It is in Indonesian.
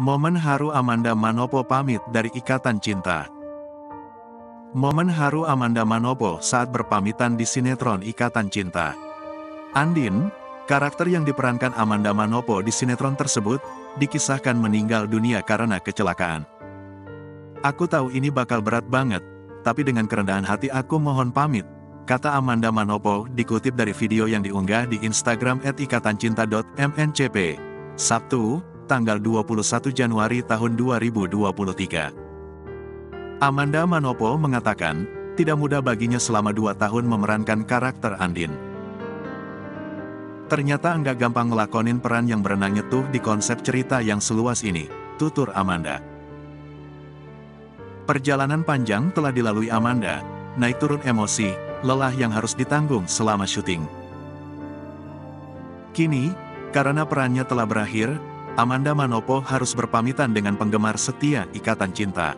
Momen Haru Amanda Manopo Pamit Dari Ikatan Cinta. Momen haru Amanda Manopo saat berpamitan di sinetron Ikatan Cinta. Andin, karakter yang diperankan Amanda Manopo di sinetron tersebut, dikisahkan meninggal dunia karena kecelakaan. "Aku tahu ini bakal berat banget, tapi dengan kerendahan hati aku mohon pamit," kata Amanda Manopo dikutip dari video yang diunggah di Instagram @ikatancinta.mncp, Sabtu, tanggal 21 Januari tahun 2023. Amanda Manopo mengatakan, tidak mudah baginya selama 2 tahun memerankan karakter Andin. "Ternyata enggak gampang ngelakonin peran yang berenangnya tuh di konsep cerita yang seluas ini," tutur Amanda. Perjalanan panjang telah dilalui Amanda, naik turun emosi, lelah yang harus ditanggung selama syuting. Kini, karena perannya telah berakhir, Amanda Manopo harus berpamitan dengan penggemar setia Ikatan Cinta.